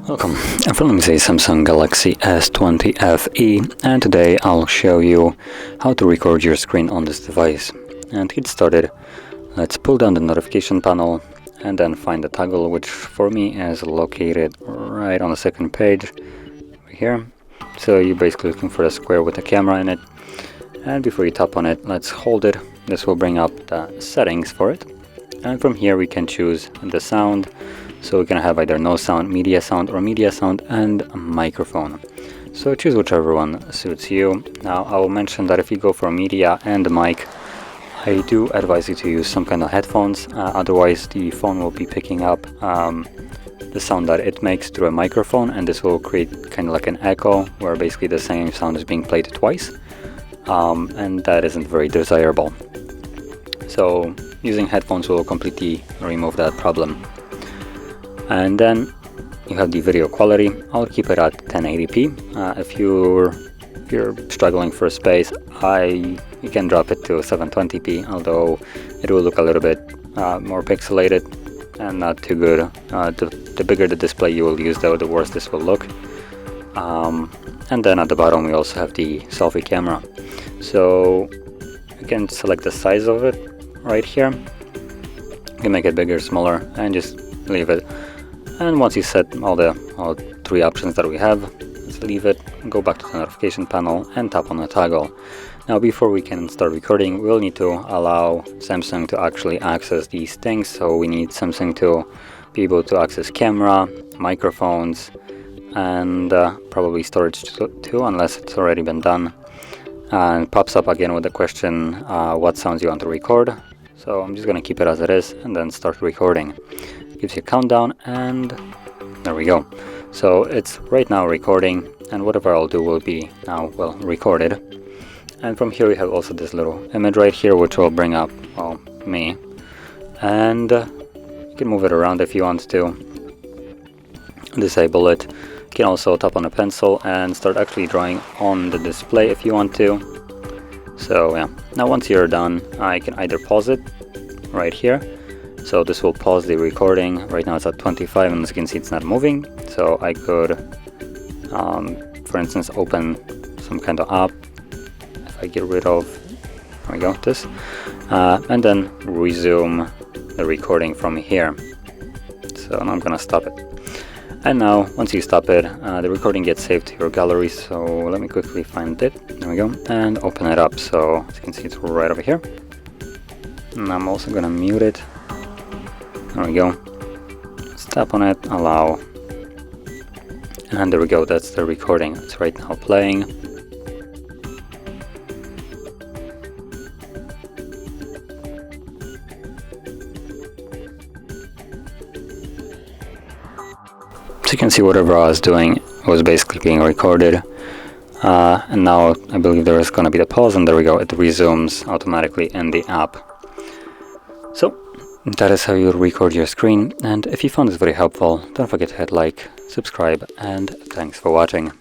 Welcome, in front of me is a Samsung Galaxy S20 FE, and today I'll show you how to record your screen on this device. And to get started, let's pull down the notification panel and then find the toggle, which for me is located right on the second page right here. So you're basically looking for a square with a camera in it, and before you tap on it, let's hold it. This will bring up the settings for it, and from here we can choose the sound. So we can have either no sound, media sound, or media sound and a microphone. So choose whichever one suits you. Now I will mention that if you go for media and mic, I do advise you to use some kind of headphones, otherwise the phone will be picking up the sound that it makes through a microphone, and this will create kind of like an echo where basically the same sound is being played twice, and that isn't very desirable. So using headphones will completely remove that problem. And then you have the video quality. I'll keep it at 1080p. If you're struggling for space, you can drop it to 720p, although it will look a little bit more pixelated and not too good. The bigger the display you will use, though, the worse this will look. And then at the bottom we also have the selfie camera. So you can select the size of it right here. You can make it bigger, smaller, and just leave it. And once you set all three options that we have, let's leave it, go back to the notification panel and tap on the toggle. Now before we can start recording, we'll need to allow Samsung to actually access these things. So we need Samsung to be able to access camera, microphones, and probably storage too, unless it's already been done. And it pops up again with the question, what sounds you want to record. So I'm just going to keep it as it is and then start recording. Gives you a countdown, and there we go. So it's right now recording, and whatever I'll do will be now recorded. And from here we have also this little image right here, which will bring up me, and you can move it around if you want to. Disable it. You can also tap on a pencil and start actually drawing on the display if you want to. So yeah, now once you're done, I can either pause it right here. So this will pause the recording. Right now it's at 25, and as you can see it's not moving. So I could, for instance, open some kind of app. If I get rid of, there we go, this, and then resume the recording from here. So now I'm gonna stop it. And now once you stop it, the recording gets saved to your gallery. So let me quickly find it. There we go, and open it up. So as you can see, it's right over here. And I'm also gonna mute it. There we go. Let's tap on it, allow, and there we go. That's the recording. It's right now playing. So you can see whatever I was doing was basically being recorded. And now I believe there is going to be the pause, and there we go. It resumes automatically in the app. So that is how you record your screen, and if you found this very helpful, don't forget to hit like, subscribe, and thanks for watching.